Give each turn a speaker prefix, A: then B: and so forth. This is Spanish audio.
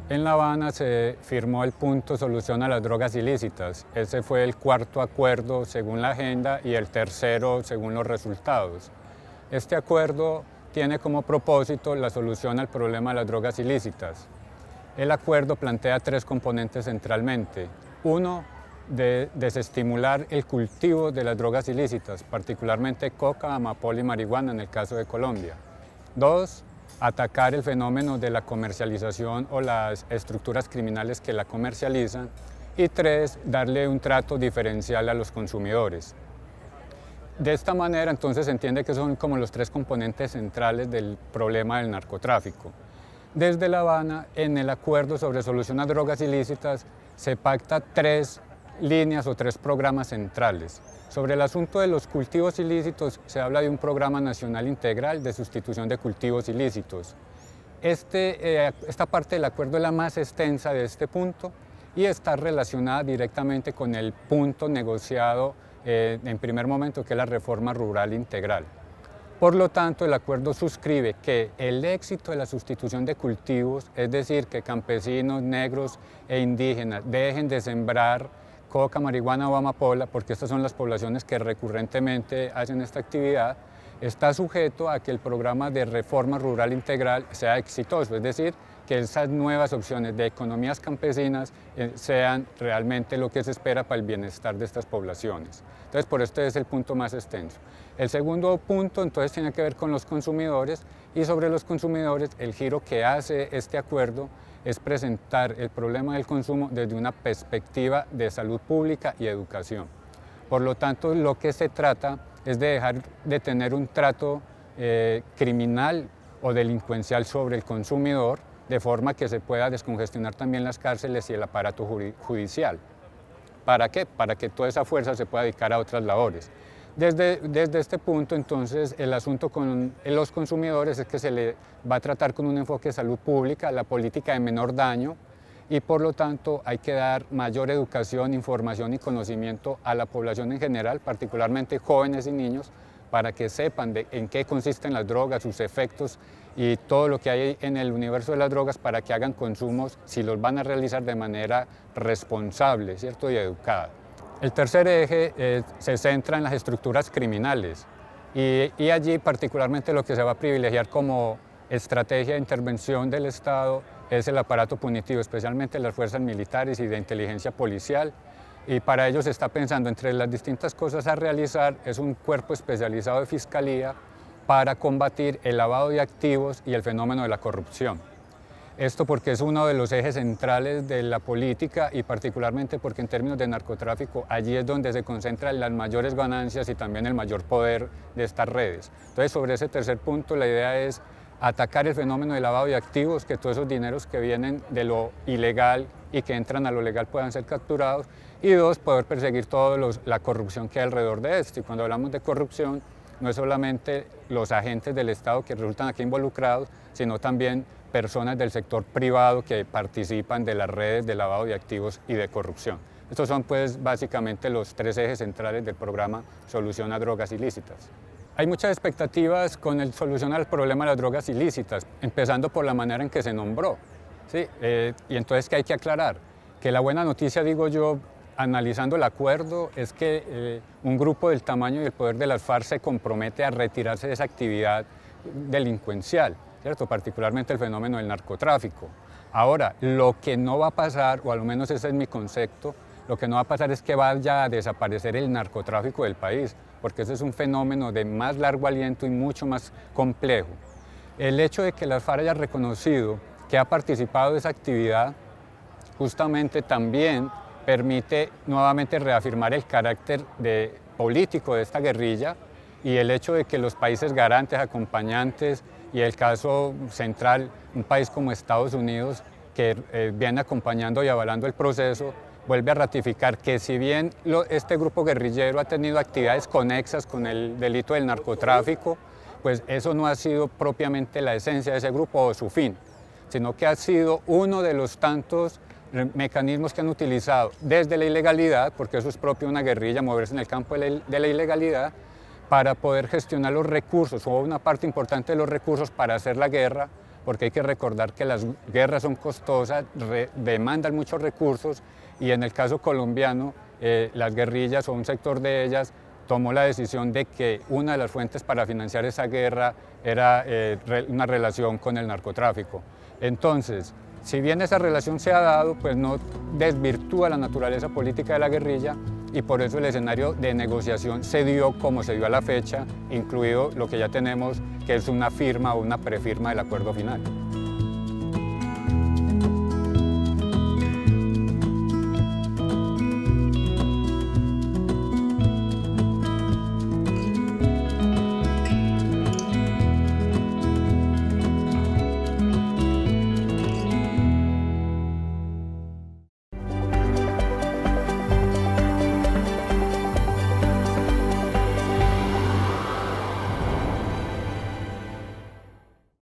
A: En La Habana se firmó el punto Solución a las Drogas Ilícitas. Ese fue el cuarto acuerdo según la agenda y el tercero según los resultados. Este acuerdo tiene como propósito la solución al problema de las drogas ilícitas. El acuerdo plantea tres componentes centralmente. Uno, de desestimular el cultivo de las drogas ilícitas, particularmente coca, amapola y marihuana en el caso de Colombia. Dos, atacar el fenómeno de la comercialización o las estructuras criminales que la comercializan. Y tres, darle un trato diferencial a los consumidores. De esta manera, entonces, se entiende que son como los tres componentes centrales del problema del narcotráfico. Desde La Habana, en el acuerdo sobre solución a drogas ilícitas, se pacta tres líneas o tres programas centrales. Sobre el asunto de los cultivos ilícitos, se habla de un programa nacional integral de sustitución de cultivos ilícitos. Esta parte del acuerdo es la más extensa de este punto y está relacionada directamente con el punto negociado en primer momento, que es la reforma rural integral. Por lo tanto, el acuerdo suscribe que el éxito de la sustitución de cultivos, es decir, que campesinos, negros e indígenas dejen de sembrar coca, marihuana o amapola, porque estas son las poblaciones que recurrentemente hacen esta actividad, está sujeto a que el programa de reforma rural integral sea exitoso, es decir, que esas nuevas opciones de economías campesinas sean realmente lo que se espera para el bienestar de estas poblaciones. Entonces, por esto es el punto más extenso. El segundo punto, entonces, tiene que ver con los consumidores, y sobre los consumidores, el giro que hace este acuerdo es presentar el problema del consumo desde una perspectiva de salud pública y educación. Por lo tanto, lo que se trata es de dejar de tener un trato criminal o delincuencial sobre el consumidor, de forma que se pueda descongestionar también las cárceles y el aparato judicial. ¿Para qué? Para que toda esa fuerza se pueda dedicar a otras labores. Desde este punto, entonces, el asunto con los consumidores es que se le va a tratar con un enfoque de salud pública, la política de menor daño, y por lo tanto hay que dar mayor educación, información y conocimiento a la población en general, particularmente jóvenes y niños, para que sepan en qué consisten las drogas, sus efectos y todo lo que hay en el universo de las drogas, para que hagan consumos, si los van a realizar, de manera responsable, ¿cierto? Y educada. El tercer eje se centra en las estructuras criminales y allí particularmente lo que se va a privilegiar como estrategia de intervención del Estado es el aparato punitivo, especialmente las fuerzas militares y de inteligencia policial. Y para ello se está pensando, entre las distintas cosas a realizar, es un cuerpo especializado de fiscalía para combatir el lavado de activos y el fenómeno de la corrupción. Esto porque es uno de los ejes centrales de la política y particularmente porque en términos de narcotráfico allí es donde se concentran las mayores ganancias y también el mayor poder de estas redes. Entonces, sobre ese tercer punto, la idea es atacar el fenómeno del lavado de activos, que todos esos dineros que vienen de lo ilegal y que entran a lo legal puedan ser capturados, y dos, poder perseguir toda la corrupción que hay alrededor de esto. Y cuando hablamos de corrupción, no es solamente los agentes del Estado que resultan aquí involucrados, sino también personas del sector privado que participan de las redes de lavado de activos y de corrupción. Estos son, pues, básicamente los tres ejes centrales del programa Solución a Drogas Ilícitas. Hay muchas expectativas con el solucionar el problema de las drogas ilícitas, empezando por la manera en que se nombró, ¿sí? Y entonces, ¿qué hay que aclarar? Que la buena noticia, digo yo, analizando el acuerdo, es que un grupo del tamaño y el poder de las FARC se compromete a retirarse de esa actividad delincuencial, ¿cierto? Particularmente el fenómeno del narcotráfico. Ahora, lo que no va a pasar, o al menos ese es mi concepto, lo que no va a pasar es que vaya a desaparecer el narcotráfico del país, porque ese es un fenómeno de más largo aliento y mucho más complejo. El hecho de que las FARC haya reconocido que ha participado de esa actividad, justamente también permite nuevamente reafirmar el carácter político de esta guerrilla, y el hecho de que los países garantes, acompañantes, y el caso central, un país como Estados Unidos, que viene acompañando y avalando el proceso, vuelve a ratificar que si bien este grupo guerrillero ha tenido actividades conexas con el delito del narcotráfico, pues eso no ha sido propiamente la esencia de ese grupo o su fin, sino que ha sido uno de los tantos mecanismos que han utilizado desde la ilegalidad, porque eso es propio de una guerrilla, moverse en el campo de la ilegalidad, para poder gestionar los recursos, o una parte importante de los recursos para hacer la guerra, porque hay que recordar que las guerras son costosas, demandan muchos recursos, y en el caso colombiano, las guerrillas o un sector de ellas tomó la decisión de que una de las fuentes para financiar esa guerra era una relación con el narcotráfico. Entonces, si bien esa relación se ha dado, pues no desvirtúa la naturaleza política de la guerrilla, y por eso el escenario de negociación se dio como se dio a la fecha, incluido lo que ya tenemos, que es una firma o una prefirma del acuerdo final.